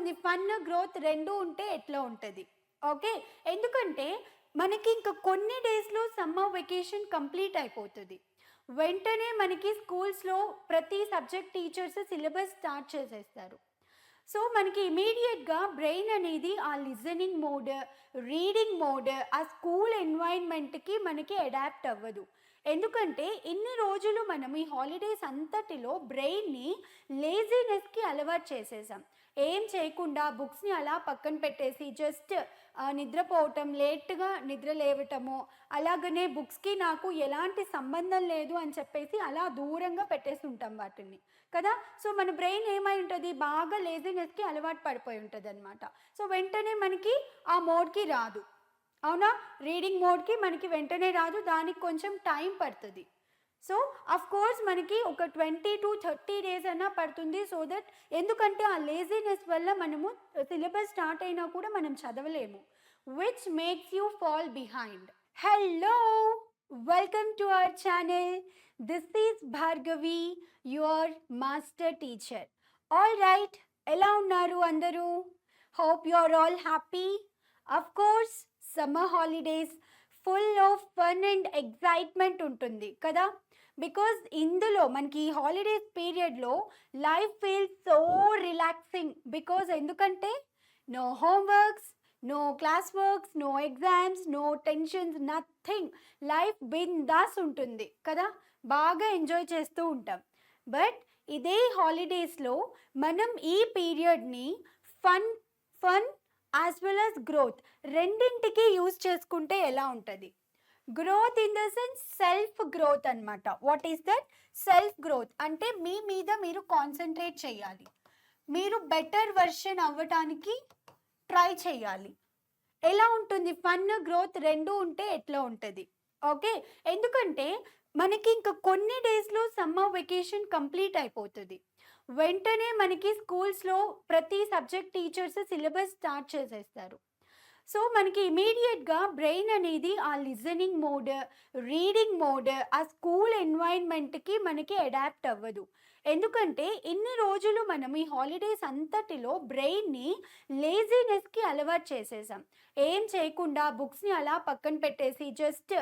ఉంటుంది? Fun, growth 2 ఉంటే ఎట్లా ఉంటది? ఓకే. ఎందుకంటే మనకి ఇంక కొన్ని డేస్‌లో సమ్మర్ వెకేషన్ కంప్లీట్ అయిపోతది. వెంటనే మనకి స్కూల్స్‌లో ప్రతి సబ్జెక్ట్ టీచర్స్ సిలబస్ స్టార్ట్ చేసేస్తారు. సో, మనకి ఇమ్మీడియేట్‌గా బ్రెయిన్ అనేది ఆ లిజనింగ్ మోడ్, రీడింగ్ మోడ్, ఆ స్కూల్ ఎన్వైర్న్‌మెంట్‌కి మనకి అడాప్ట్ అవ్వదు. ఎందుకంటే ఇన్ని రోజులు మనం ఈ హాలిడేస్ అంతటిలో బ్రెయిన్‌ని లేజీనెస్‌కి అలవాటు చేసేసాం. ఏం చేయకుండా బుక్స్‌ని అలా పక్కన పెట్టేసి జస్ట్ నిద్రపోవటం, లేట్‌గా నిద్ర లేవటము, అలాగనే బుక్స్‌కి నాకు ఎలాంటి సంబంధం లేదు అని చెప్పేసి అలా దూరంగా పెట్టేస్తుంటాం వాటిని. కదా! సో, మన బ్రెయిన్ ఏమై ఉంటది? బాగా లేజీనెస్‌కి అలవాటు పడిపోయి ఉంటదనమాట. సో, వెంటనే మనకి ఆ మోడ్‌కి రాదు. అవునా? రీడింగ్ మోడ్‌కి మనకి వెంటనే రాదు. దానికి కొంచెం టైం పడతది. సో, ఆఫ్‌కోర్స్ మనకి ఒక 20-30 డేస్ అన్నా పడుతుంది. సో దట్ ఎందుకంటే ఆ లేజీనెస్ వల్ల మనము సిలబస్ స్టార్ట్ అయినా కూడా మనం చదవలేము. Which makes you fall behind. Hello! Welcome to our channel. This is Bhargavi, your master teacher. Alright. ఎలా ఉన్నారు అందరూ? Hope you are all happy. Of course summer holidays full of fun and excitement ఉంటుంది కదా! Because ఇందులో మనకి ఈ హాలిడేస్ పీరియడ్‌లో life feels so relaxing. Because ఎందుకంటే no homeworks, no class works, no exams, no tensions, nothing. Life బిందాస్ ఉంటుంది కదా! బాగా ఎంజాయ్ చేస్తూ ఉంటాం. బట్ ఇదే హాలిడేస్‌లో మనం ఈ పీరియడ్‌ని fun fun as well as growth రెండింటికి యూజ్ చేసుకుంటే ఎలా ఉంటది? Growth in the sense self growth అనమాట. What is that? Self growth అంటే మీ మీద మీరు కాన్సంట్రేట్ చేయాలి. మీరు బెటర్ వెర్షన్ అవ్వటానికి ట్రై చేయాలి. ఎలా ఉంటుంది? ఫన్, గ్రోత్ 2 ఉంటే ఎట్లా ఉంటది? ఓకే. ఎందుకంటే మనకి ఇంక కొన్ని డేస్‌లో సమ్మర్ వెకేషన్ కంప్లీట్ అయిపోతది. వెంటనే మనకి స్కూల్స్‌లో ప్రతి సబ్జెక్ట్ టీచర్స్ సిలబస్ స్టార్ట్ చేసేస్తారు. సో, మనకి ఇమ్మీడియేట్‌గా బ్రెయిన్ అనేది ఆ లిజనింగ్ మోడ్, రీడింగ్ మోడ్, ఆ స్కూల్ ఎన్వైర్న్‌మెంట్‌కి మనకి అడాప్ట్ అవ్వదు. ఎందుకంటే ఇన్ని రోజులు మనం ఈ హాలిడేస్ అంతటిలో బ్రెయిన్‌ని లేజీనెస్‌కి అలవాటు చేసేసాం. ఏం చేయకుండా బుక్స్‌ని అలా పక్కన పెట్టేసి జస్ట్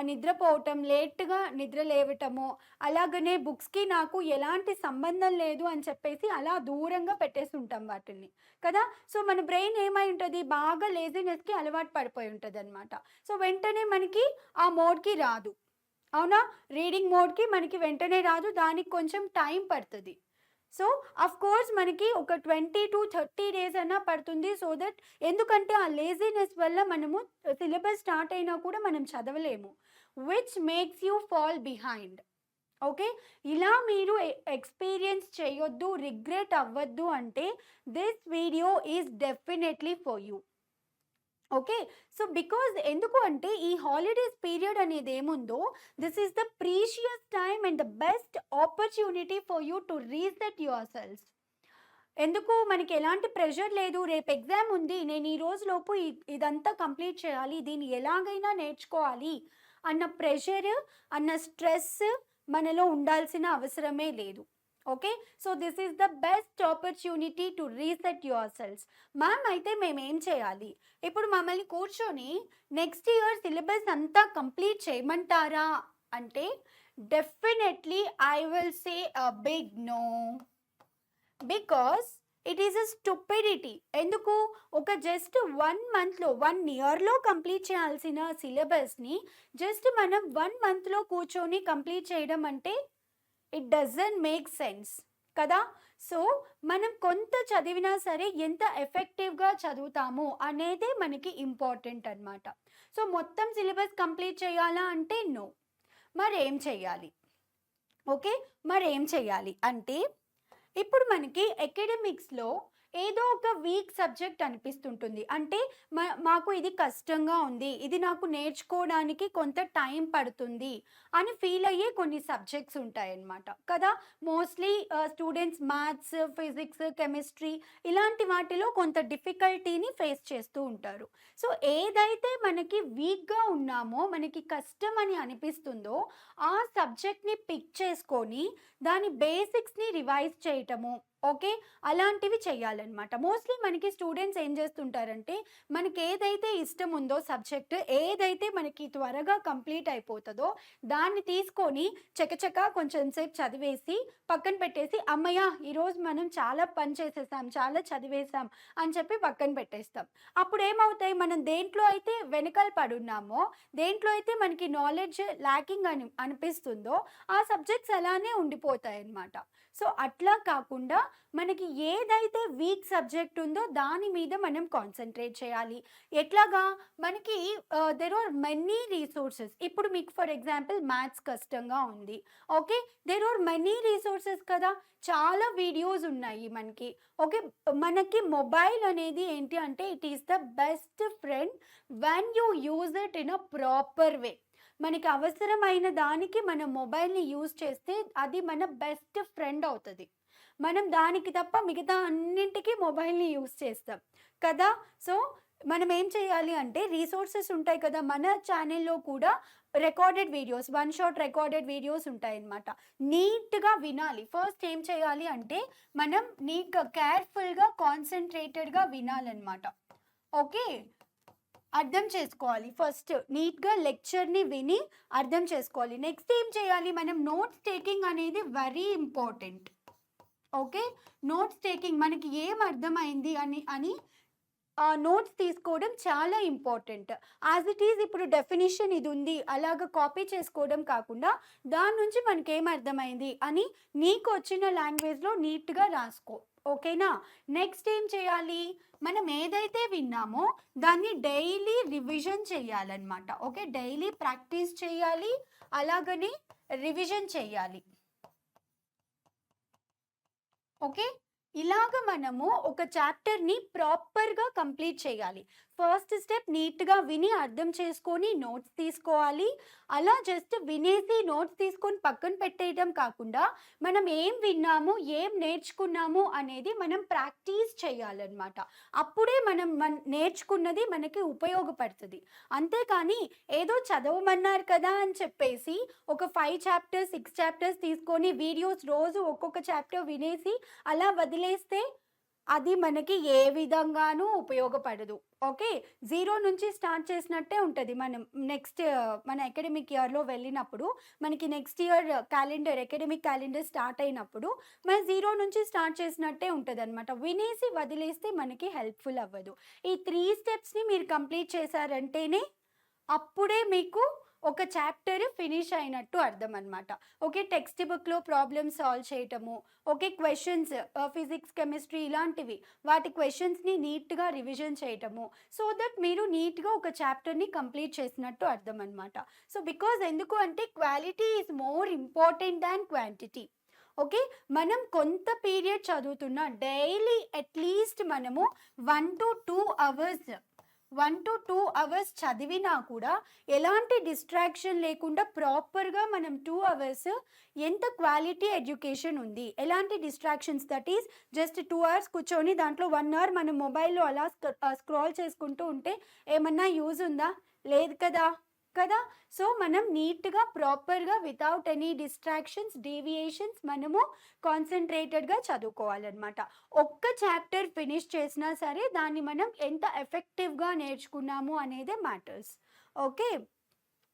నిద్రపోవటం, లేట్‌గా నిద్ర లేవటము, అలాగనే బుక్స్‌కి నాకు ఎలాంటి సంబంధం లేదు అని చెప్పేసి అలా దూరంగా పెట్టేస్తుంటాం వాటిని. కదా! సో, మన బ్రెయిన్ ఏమై ఉంటది? బాగా లేజీనెస్‌కి అలవాటు పడిపోయి ఉంటదనమాట. సో, వెంటనే మనకి ఆ మోడ్‌కి రాదు. అవునా? రీడింగ్ మోడ్‌కి మనకి వెంటనే రాదు. దానికి కొంచెం టైం పడతది. సో, ఆఫ్‌కోర్స్ మనకి ఒక 20-30 డేస్ అన్నా పడుతుంది. సో దట్ ఎందుకంటే ఆ లేజీనెస్ వల్ల మనము సిలబస్ స్టార్ట్ అయినా కూడా మనం చదవలేము. Which makes you fall behind. Okay. ఇలా మీరు ఎక్స్‌పీరియన్స్ చేయొద్దు, రిగ్రెట్ అవ్వద్దు అంటే this video is definitely for you. Okay. So, because ఎందుకు అంటే ఈ హాలిడేస్ పీరియడ్ అనేది ఏముందో this is the precious time and the best opportunity for you to reset yourself. ఎందుకు మనకి ఎలాంటి ప్రెషర్ లేదు. రేపు ఎగ్జామ్ ఉంది. నేను ఈ రోజులోపు ఇదంతా కంప్లీట్ చేయాలి. దీన్ని ఎలాగైనా నేర్చుకోవాలి అన్న ప్రెషర్, అన్న స్ట్రెస్ మనలో ఉండాల్సిన అవసరమే లేదు. Okay. So, this is the best opportunity to reset your selves. Ma'am అయితే మేమేం చేయాలి? ఇప్పుడు మమ్మల్ని కూర్చొని నెక్స్ట్ ఇయర్ సిలబస్ అంతా కంప్లీట్ చేయమంటారా? అంటే definitely I will say a big no. Because it is a stupidity. ఎందుకు? ఒక జస్ట్ 1 మంత్‌లో, 1 ఇయర్‌లో కంప్లీట్ చేయాల్సిన సిలబస్‌ని జస్ట్ మనం 1 మంత్‌లో కూర్చొని కంప్లీట్ చేయడం అంటే ఇట్ డజంట్ మేక్ సెన్స్ కదా! సో, మనం కొంత చదివినా సరే ఎంత ఎఫెక్టివ్‌గా చదువుతాము అనేదే మనకి ఇంపార్టెంట్ అన్నమాట. సో, మొత్తం సిలబస్ కంప్లీట్ చేయాలా అంటే నో. మరేం చేయాలి? ఓకే. మరేం చేయాలి అంటే ఇప్పుడు మనకి అకాడమిక్స్‌లో ఏదో ఒక వీక్ సబ్జెక్ట్ అనిపిస్తుంటుంది. అంటే మాకు ఇది కష్టంగా ఉంది. ఇది నాకు నేర్చుకోవడానికి కొంత టైం పడుతుంది అని ఫీల్ అయ్యే కొన్ని సబ్జెక్ట్స్ ఉంటాయన్నమాట. కదా! Mostly students maths, physics, chemistry ఇలాంటి వాటిలో కొంత డిఫికల్టీని ఫేస్ చేస్తూ ఉంటారు. సో, ఏదైతే మనకి వీక్‌గా ఉన్నామో, మనకి కష్టం అని అనిపిస్తుందో ఆ సబ్జెక్ట్‌ని పిక్ చేసుకొని దాని బేసిక్స్‌ని రివైజ్ చేయటము. ఓకే. అలాంటివి చేయాలనమాట. మోస్ట్‌లీ మనకి స్టూడెంట్స్ ఏం చేస్తుంటారంటే, మనకేదైతే ఇష్టం ఉందో సబ్జెక్ట్, ఏదైతే మనకి త్వరగా కంప్లీట్ అయిపోతదో, దాన్ని తీసుకొని చకచకా కొంచెం సేపు చదివేసి, పక్కన పెట్టేసి, హమ్మయ్య! ఈరోజు మనం చాలా పని చేసేసాం, చాలా చదివేసాం అని చెప్పి పక్కన పెట్టేస్తాం. అప్పుడేమవుతాయి, మనం దేంట్లో అయితే వెనకాల పడున్నామో, దేంట్లో అయితే మనకి నాలెడ్జ్ ల్యాకింగ్ అని అనిపిస్తుందో, ఆ సబ్జెక్ట్స్ అలానే ఉండిపోతాయన్నమాట. సో, అట్లా కాకుండా మనకి ఏదైతే వీక్ సబ్జెక్ట్ ఉందో దాని మీద మనం కాన్సంట్రేట్ చేయాలి. ఎట్లాగా? మనకి దేర్ ఆర్ మెనీ రిసోర్సెస్. ఇప్పుడు మీకు ఫర్ ఎగ్జాంపుల్ మ్యాథ్స్ కష్టంగా ఉంది. Okay. There are many resources కదా! చాలా వీడియోస్ ఉన్నాయి మనకి. ఓకే. మనకి మొబైల్ అనేది ఏంటి అంటే it is the best friend when you use it in a proper way. మనకి అవసరమైన దానికి మనం మొబైల్‌ని యూజ్ చేస్తే అది మన బెస్ట్ ఫ్రెండ్ అవుతది. మనం దానికి తప్ప మిగతా అన్నింటికి మొబైల్‌ని యూజ్ చేస్తాం కదా! సో, మనం ఏం చేయాలి అంటే రిసోర్సెస్ ఉంటాయి కదా! మన ఛానెల్‌లో కూడా recorded videos, one shot recorded videos ఉంటాయన్నమాట. నీట్‌గా వినాలి. ఫస్ట్ ఏం చేయాలి అంటే మనం నీట్‌గా, కేర్‌ఫుల్‌గా, కాన్సంట్రేటెడ్‌గా వినాలన్నమాట. ఓకే. అర్థం చేసుకోవాలి. ఫస్ట్ నీట్‌గా లెక్చర్‌ని విని అర్థం చేసుకోవాలి. నెక్స్ట్ ఏం చేయాలి, మనం నోట్స్ టేకింగ్ అనేది very important. Okay. Notes taking మనకి ఏం అర్థమైంది అని నోట్స్ తీసుకోవడం చాలా ఇంపార్టెంట్. యాజ్ ఇట్ ఈజ్ ఇప్పుడు డెఫినిషన్ ఇది ఉంది, అలాగా కాపీ చేసుకోవడం కాకుండా దాని నుంచి మనకేం అర్థమైంది అని నీకు వచ్చిన లాంగ్వేజ్‌లో నీట్‌గా రాసుకో. ఓకేనా? నెక్స్ట్ ఏం చేయాలి, మనం ఏదైతే విన్నామో దాన్ని డైలీ రివిజన్ చేయాలన్నమాట. ఓకే. డైలీ ప్రాక్టీస్ చేయాలి. అలాగని రివిజన్ చేయాలి. ఓకే. ఇలాగ మనము ఒక చాప్టర్‌ని ప్రాపర్‌గా కంప్లీట్ చేయాలి. ఫస్ట్ స్టెప్ నీట్‌గా విని అర్థం చేసుకొని నోట్స్ తీసుకోవాలి. అలా జస్ట్ వినేసి నోట్స్ తీసుకొని పక్కన పెట్టేయడం కాకుండా, మనం ఏం విన్నాము, ఏం నేర్చుకున్నాము అనేది మనం ప్రాక్టీస్ చేయాలన్నమాట. అప్పుడే మనం నేర్చుకున్నది మనకి ఉపయోగపడుతది. అంతేకానీ ఏదో చదవమన్నారు కదా అని చెప్పేసి ఒక 5 చాప్టర్స్, 6 చాప్టర్స్ తీసుకొని వీడియోస్ రోజు ఒక్కొక్క చాప్టర్ వినేసి అలా వదిలేస్తే అది మనకి ఏ విధంగానూ ఉపయోగపడదు. ఓకే. జీరో నుంచి స్టార్ట్ చేసినట్టే ఉంటది. మనం నెక్స్ట్ మన అకాడమిక్ ఇయర్‌లో వెళ్ళినప్పుడు, మనకి next year academic calendar start అయినప్పుడు, మనం జీరో నుంచి స్టార్ట్ చేసినట్టే ఉంటదనమాట. వినేసి వదిలేస్తే మనకి హెల్ప్‌ఫుల్ అవ్వదు. ఈ 3 స్టెప్స్‌ని మీరు కంప్లీట్ చేశారంటేనే అప్పుడే మీకు ఒక చాప్టర్ ఫినిష్ అయినట్టు అర్థం అనమాట. ఓకే. టెక్స్ట్ బుక్‌లో ప్రాబ్లమ్స్ సాల్వ్ చేయటము, ఓకే. క్వెషన్స్ ఫిజిక్స్, కెమిస్ట్రీ ఇలాంటివి వాటి క్వెషన్స్‌ని నీట్‌గా రివిజన్ చేయటము. సో దట్ మీరు నీట్‌గా ఒక చాప్టర్‌ని కంప్లీట్ చేసినట్టు అర్థం అనమాట. సో బికాజ్ ఎందుకు అంటే quality is more important than quantity. Okay. మనం కొంత పీరియడ్ చదువుతున్నా డైలీ అట్‌లీస్ట్ మనము 1-2 అవర్స్ 1-2 అవర్స్ చదివినా కూడా ఎలాంటి డిస్ట్రాక్షన్ లేకుండా ప్రాపర్‌గా మనం 2 అవర్స్ ఎంత క్వాలిటీ ఎడ్యుకేషన్ ఉంది, ఎలాంటి distractions that is just 2 hours కూర్చొని దాంట్లో 1 అవర్ మనం మొబైల్‌లో అలా స్క్రాల్ చేసుకుంటూ ఉంటే ఏమన్నా యూజ్ ఉందా? లేదు కదా! కదా! సో, మనం నీట్‌గా, ప్రాపర్‌గా వితౌట్ ఎనీ డిస్ట్రాక్షన్స్, డీవియేషన్స్ మనము కాన్సంట్రేటెడ్‌గా చదువుకోవాలనమాట. ఒక్క చాప్టర్ ఫినిష్ చేసినా సరే దాన్ని మనం ఎంత ఎఫెక్టివ్‌గా నేర్చుకున్నాము అనేదే matters. Okay.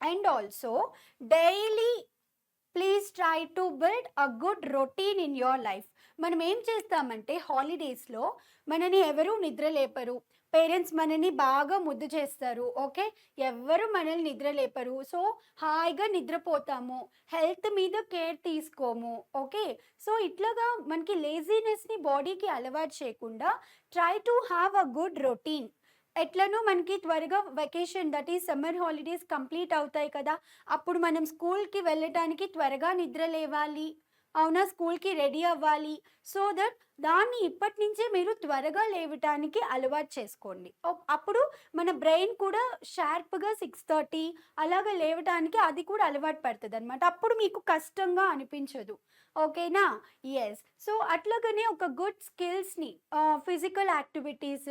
And also daily please try to build a good routine in your life. మనం ఏం చేస్తామంటే హాలిడేస్‌లో మనని ఎవరు నిద్ర లేపరు. పేరెంట్స్ మనని బాగా ముద్దు చేస్తారు. ఓకే. ఎవ్వరు మనల్ని నిద్ర లేపరు. సో, హాయిగా నిద్రపోతాము. హెల్త్ మీద కేర్ తీసుకోము. ఓకే. సో, ఇట్లాగా మనకి లేజీనెస్‌ని బాడీకి అలవాటు చేయకుండా try to have a good routine. ఎట్లనో మనకి త్వరగా vacation that is summer holidays complete అవుతాయి కదా! అప్పుడు మనం స్కూల్‌కి వెళ్ళటానికి త్వరగా నిద్ర లేవాలి. అవునా? స్కూల్‌కి రెడీ అవ్వాలి. సో దట్ దాన్ని ఇప్పటి నుంచే మీరు త్వరగా లేవటానికి అలవాటు చేసుకోండి. అప్పుడు మన బ్రెయిన్ కూడా షార్ప్‌గా 6:30 అలాగా లేవటానికి అది కూడా అలవాటు పడతదనమాట. అప్పుడు మీకు కష్టంగా అనిపించదు. ఓకేనా? యెస్. సో, అట్లాగనే ఒక గుడ్ స్కిల్స్‌ని ఫిజికల్ యాక్టివిటీస్,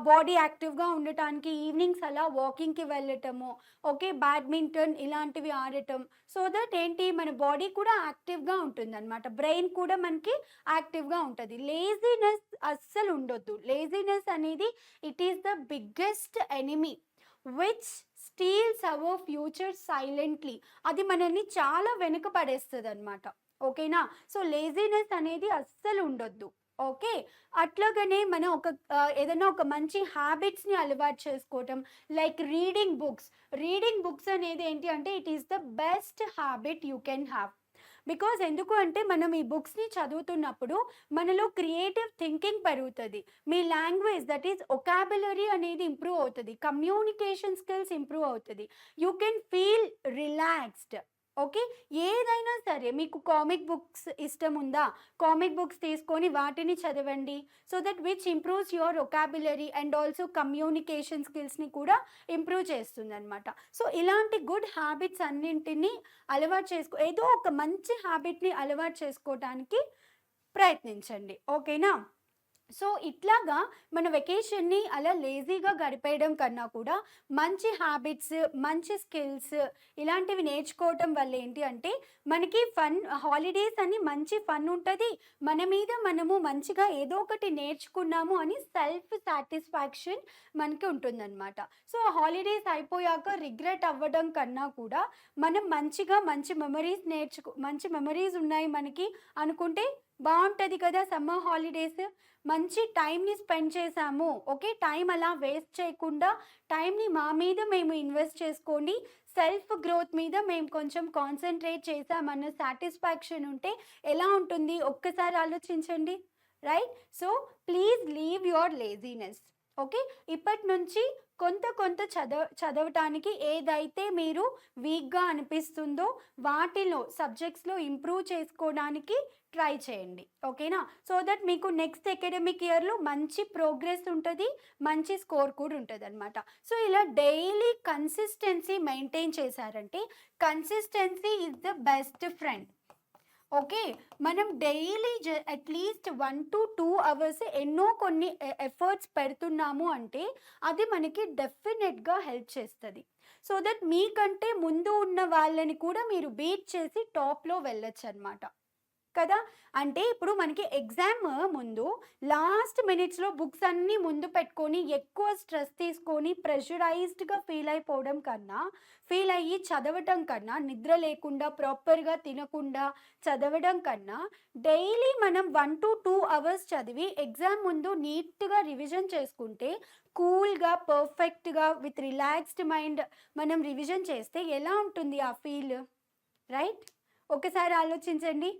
బాడీ యాక్టివ్‌గా ఉండటానికి ఈవినింగ్స్ అలా వాకింగ్‌కి వెళ్ళటము, ఓకే. బ్యాడ్మింటన్ ఇలాంటివి ఆడటం. సో దట్ ఏంటి మన బాడీ కూడా యాక్టివ్‌గా ఉంటుందనమాట. బ్రెయిన్ కూడా మనకి యాక్టివ్‌గా ఉంటుంది. లేజీనెస్ అస్సలు ఉండొద్దు. లేజీనెస్ అనేది it is the biggest enemy which steals our future silently. అది మనల్ని చాలా వెనుక పడేస్తదనమాట. ఓకేనా? సో, లేజీనెస్ అనేది అస్సలు ఉండొద్దు. ఓకే. అట్లాగనే మనం ఏదైనా ఒక మంచి హ్యాబిట్స్‌ని అలవాటు చేసుకోవటం. Like reading books. Reading books అనేది ఏంటి అంటే it is the best habit you can have. Because ఎందుకు అంటే మనం ఈ బుక్స్‌ని చదువుతున్నప్పుడు మనలో క్రియేటివ్ థింకింగ్ పెరుగుతది. మీ లాంగ్వేజ్ దట్ ఈస్ వొకాబులరీ అనేది ఇంప్రూవ్ అవుతది. కమ్యూనికేషన్ స్కిల్స్ ఇంప్రూవ్ అవుతది. You can feel relaxed. Okay. ఏదైనా సరే మీకు కామిక్ బుక్స్ ఇష్టం ఉందా? కామిక్ బుక్స్ తీసుకొని వాటిని చదవండి. So that which improves your vocabulary and also communication స్కిల్స్‌ని కూడా ఇంప్రూవ్ చేస్తుందనమాట. సో, ఇలాంటి గుడ్ హ్యాబిట్స్ అన్నింటిని ఏదో ఒక మంచి హ్యాబిట్‌ని అలవాటు చేసుకోవటానికి ప్రయత్నించండి. ఓకేనా? సో, ఇట్లాగా మన వెకేషన్‌ని అలా లేజీగా గడిపేయడం కన్నా కూడా మంచి హ్యాబిట్స్, మంచి స్కిల్స్ ఇలాంటివి నేర్చుకోవటం వల్ల ఏంటి అంటే మనకి హాలిడేస్ అని మంచి ఫన్ ఉంటది. మన మీద మనము మంచిగా ఏదో ఒకటి నేర్చుకున్నాము అని సెల్ఫ్ సాటిస్ఫాక్షన్ మనకి ఉంటుందన్నమాట. సో, హాలిడేస్ అయిపోయాక రిగ్రెట్ అవ్వడం కన్నా కూడా మనం మంచిగా మంచి మెమరీస్ ఉన్నాయి మనకి అనుకుంటే బావుంటది కదా! Summer holidays. మంచి టైమ్‌ని స్పెండ్ చేశాము. ఓకే. టైమ్ అలా వేస్ట్ చేయకుండా టైమ్‌ని మా మీద మేము ఇన్వెస్ట్ చేసుకొని సెల్ఫ్ గ్రోత్ మీద మేము కొంచెం కాన్సంట్రేట్ చేశామన్న సాటిస్ఫాక్షన్ ఉంటే ఎలా ఉంటుంది? ఒక్కసారి ఆలోచించండి. Right? So, please leave your laziness. Okay. ఇప్పటి నుంచి కొంత చదవటానికి ఏదైతే మీరు వీక్‌గా అనిపిస్తుందో వాటిలో సబ్జెక్ట్స్‌లో ఇంప్రూవ్ చేసుకోవడానికి ట్రై చేయండి. ఓకేనా? సో దట్ మీకు నెక్స్ట్ అకాడమిక్ ఇయర్‌లో మంచి ప్రోగ్రెస్ ఉంటది. మంచి స్కోర్ కూడా ఉంటదనమాట. సో, ఇలా డైలీ కన్సిస్టెన్సీ మెయింటైన్ చేశారంటే consistency is the best friend. Okay. మనం డైలీ అట్‌లీస్ట్ 1-2 అవర్స్ కొన్ని ఎఫర్ట్స్ పెడుతున్నాము అంటే అది మనకి డెఫినెట్‌గా హెల్ప్ చేస్తది. సో దట్ మీకంటే ముందు ఉన్న వాళ్ళని కూడా మీరు బీట్ చేసి టాప్‌లో వెళ్ళొచ్చనమాట. కదా! అంటే ఇప్పుడు మనకి ఎగ్జామ్ ముందు లాస్ట్ మినిట్స్‌లో బుక్స్ అన్నీ ముందు పెట్టుకొని ఎక్కువ స్ట్రెస్ తీసుకొని ప్రెషరైజ్డ్‌గా ఫీల్ అయ్యి చదవటం కన్నా, నిద్ర లేకుండా ప్రాపర్‌గా తినకుండా చదవడం కన్నా డైలీ మనం 1-2 అవర్స్ చదివి ఎగ్జామ్ ముందు నీట్‌గా రివిజన్ చేసుకుంటే కూల్‌గా, పర్ఫెక్ట్‌గా విత్ రిలాక్స్డ్ మైండ్ మనం రివిజన్ చేస్తే ఎలా ఉంటుంది ఆ ఫీల్? రైట్? ఒకసారి ఆలోచించండి.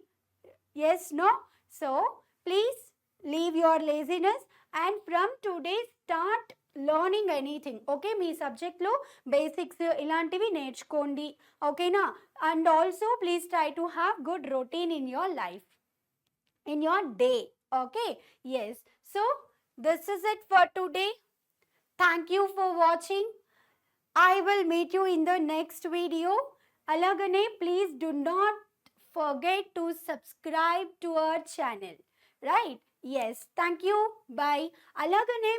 Yes, no? So, please leave your laziness and from today start learning anything. Okay, మీ సబ్జెక్ట్లో బేసిక్స్ ఇలాంటివి నేర్చుకోండి. ఓకేనా? And also please try to have good routine in your life, in your day. Okay, yes. So, this is it for today. Thank you for watching. I will meet you in the next video. Alagane, please do not forget to subscribe to our channel. Right? Yes. Thank you. Bye. అలాగనే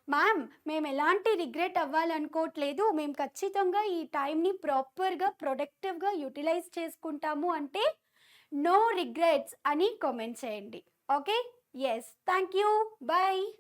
ma'am మేము ఎలాంటి regret అవ్వాలనుకోవట్లేదు. మేము ఖచ్చితంగా ఈ టైంని ప్రాపర్‌గా, ప్రొడక్టివ్‌గా utilise చేసుకుంటాము అంటే నో రిగ్రెట్స్ అని కామెంట్ చేయండి. Okay. Yes. Thank you. By.